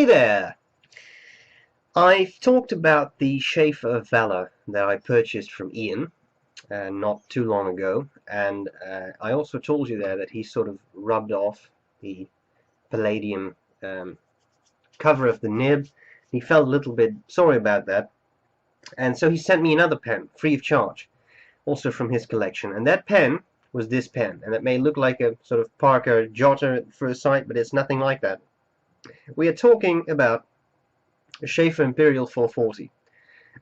Hey there! I've talked about the Sheaffer Valor that I purchased from Ian not too long ago, and I also told you there that he sort of rubbed off the palladium cover of the nib. He felt a little bit sorry about that, and so he sent me another pen, free of charge, also from his collection. And that pen was this pen, and it may look like a sort of Parker jotter at first sight, but it's nothing like that. We are talking about a Sheaffer Imperial 440.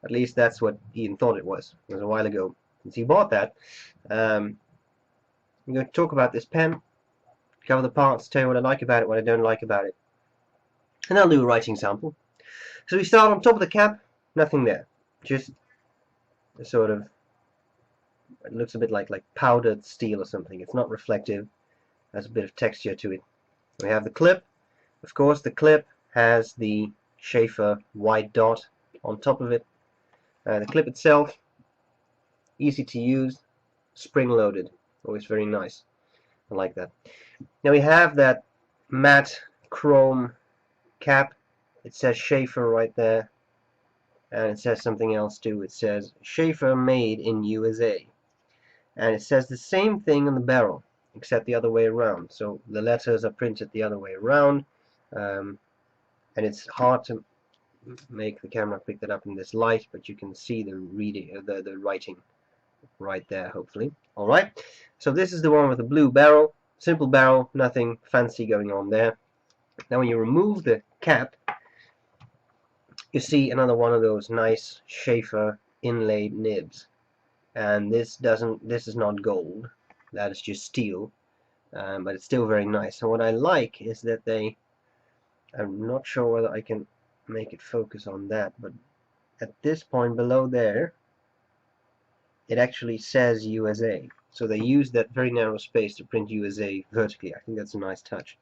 At least that's what Ian thought it was. It was a while ago since he bought that. I'm going to talk about this pen, cover the parts, tell you what I like about it, what I don't like about it. And I'll do a writing sample. So we start on top of the cap, nothing there. Just a sort of, it looks a bit like powdered steel or something. It's not reflective, has a bit of texture to it. We have the clip. Of course, the clip has the Sheaffer white dot on top of it. The clip itself, easy to use, spring-loaded, always very nice. I like that. Now we have that matte chrome cap. It says Sheaffer right there, and it says something else too. It says Sheaffer made in USA, and it says the same thing on the barrel, except the other way around. So the letters are printed the other way around, and it's hard to make the camera pick that up in this light, but you can see the reading, the writing right there, hopefully. Alright, so this is the one with the blue barrel, simple barrel, nothing fancy going on there. Now when you remove the cap, you see another one of those nice Sheaffer inlaid nibs, and this is not gold, that is just steel, but it's still very nice. And what I like is that I'm not sure whether I can make it focus on that, but at this point below there it actually says USA, so they use that very narrow space to print USA vertically. I think that's a nice touch.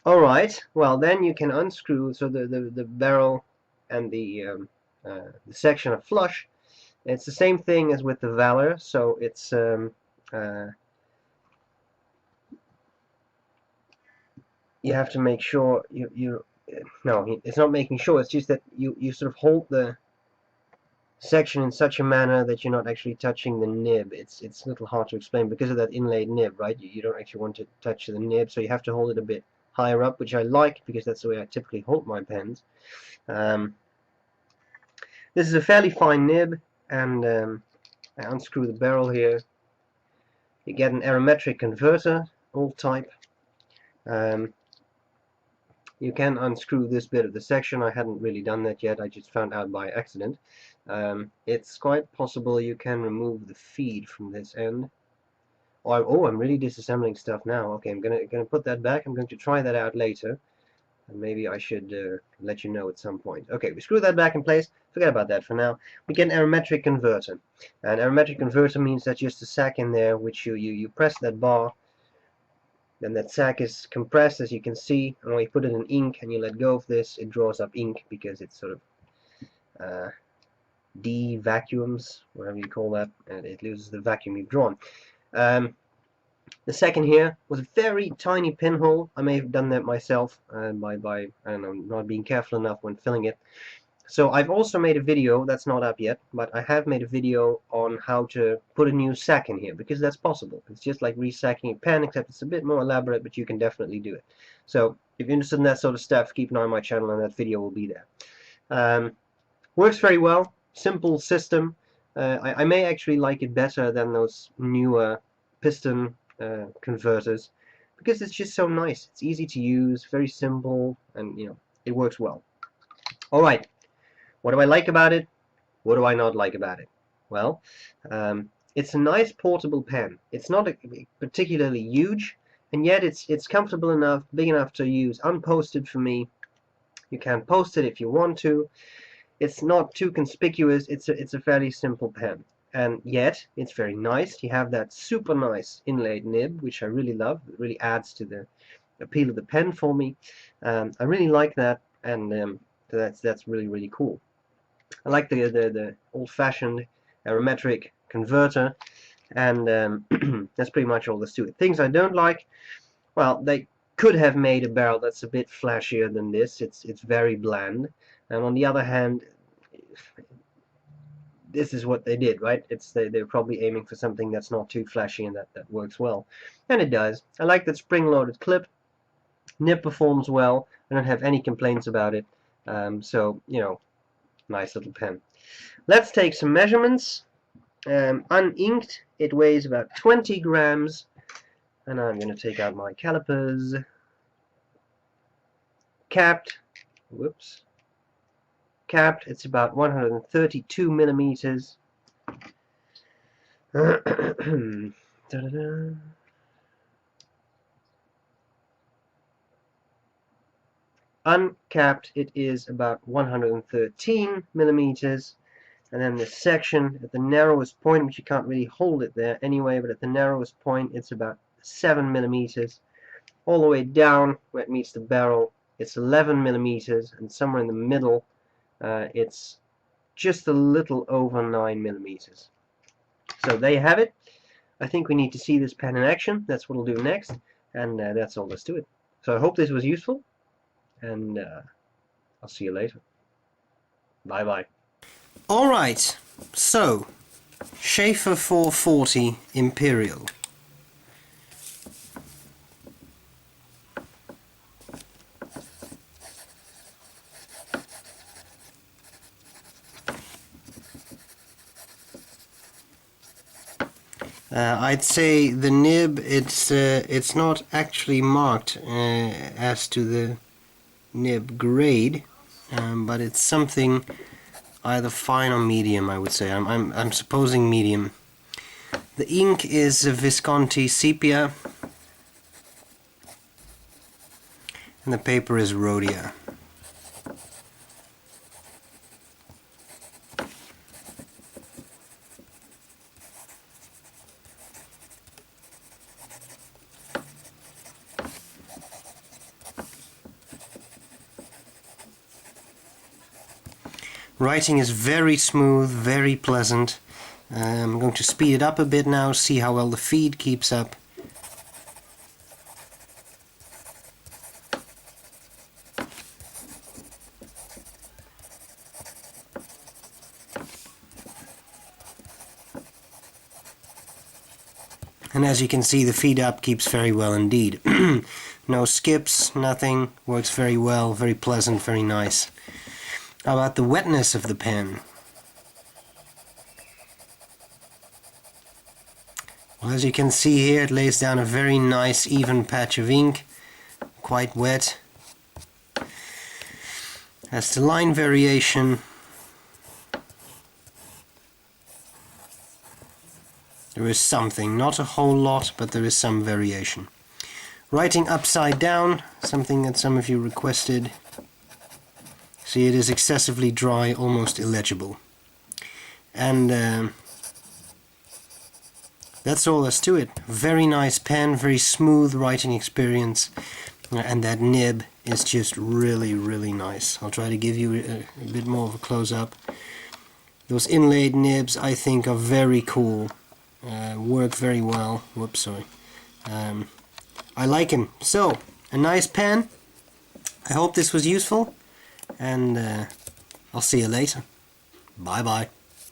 Alright, well then you can unscrew, so the barrel and the section are flush. It's the same thing as with the Valor, so it's you have to make sure no, it's not making sure, it's just that you sort of hold the section in such a manner that you're not actually touching the nib. It's a little hard to explain because of that inlaid nib, right? You don't actually want to touch the nib, so you have to hold it a bit higher up, which I like because that's the way I typically hold my pens. This is a fairly fine nib, and I unscrew the barrel here. You get an arometric converter, old type. You can unscrew this bit of the section. I hadn't really done that yet, I just found out by accident. It's quite possible you can remove the feed from this end. Oh, I'm really disassembling stuff now. Okay, I'm gonna put that back. I'm going to try that out later, and maybe I should let you know at some point. Okay, we screw that back in place. Forget about that for now. We get an arometric converter. An arometric converter means that just a sac in there, which you press that bar. Then that sac is compressed, as you can see, and when you put it in ink and you let go of this, it draws up ink because it's sort of de-vacuums, whatever you call that, and it loses the vacuum you've drawn. The second here was a very tiny pinhole. I may have done that myself by I don't know, not being careful enough when filling it. So I've also made a video, that's not up yet, but I have made a video on how to put a new sac in here, because that's possible. It's just like resacking a pen, except it's a bit more elaborate, but you can definitely do it. So if you're interested in that sort of stuff, keep an eye on my channel and that video will be there. Works very well, simple system. I may actually like it better than those newer piston converters, because it's just so nice. It's easy to use, very simple, and it works well. Alright. What do I like about it? What do I not like about it? Well, it's a nice portable pen. It's not particularly huge, and yet it's comfortable enough, big enough to use unposted for me. You can post it if you want to. It's not too conspicuous. It's a fairly simple pen, and yet it's very nice. You have that super nice inlaid nib, which I really love. It really adds to the appeal of the pen for me. I really like that, and that's really cool. I like the old-fashioned arometric converter, and that's pretty much all there's to it. Things I don't like, well, they could have made a barrel that's a bit flashier than this. It's very bland. And on the other hand, this is what they did, right? They're probably aiming for something that's not too flashy and that works well. And it does. I like that spring-loaded clip. Nib performs well. I don't have any complaints about it. So, you know, nice little pen. Let's take some measurements. Uninked, it weighs about 20 grams. And I'm going to take out my calipers. Capped, whoops. Capped, it's about 132 millimeters. Uncapped, it is about 113 millimeters. And then the section at the narrowest point, which you can't really hold it there anyway, but at the narrowest point it's about 7 millimeters. All the way down where it meets the barrel, it's 11 millimeters, and somewhere in the middle it's just a little over 9 millimeters. So there you have it. I think we need to see this pen in action. That's what we'll do next, and that's all there's to it. So I hope this was useful, and I'll see you later. Bye bye. Alright, so Sheaffer 440 Imperial. I'd say the nib, it's not actually marked as to the nib grade, but it's something either fine or medium, I would say. I'm supposing medium. The ink is Visconti Sepia, and the paper is Rhodia. Writing is very smooth, very pleasant. I'm going to speed it up a bit now, see how well the feed keeps up. And as you can see, the feed up keeps very well indeed. No skips, nothing, works very well, very pleasant, very nice. How about the wetness of the pen? Well, as you can see here, it lays down a very nice even patch of ink, quite wet. As to line variation, there is something, not a whole lot, but there is some variation. Writing upside down, something that some of you requested. See, it is excessively dry, almost illegible. And that's all there's to it. Very nice pen, very smooth writing experience, and that nib is just really, really nice. I'll try to give you a bit more of a close-up. Those inlaid nibs, I think, are very cool. Work very well. Whoops, sorry. I like them. So, a nice pen. I hope this was useful. And I'll see you later. Bye bye.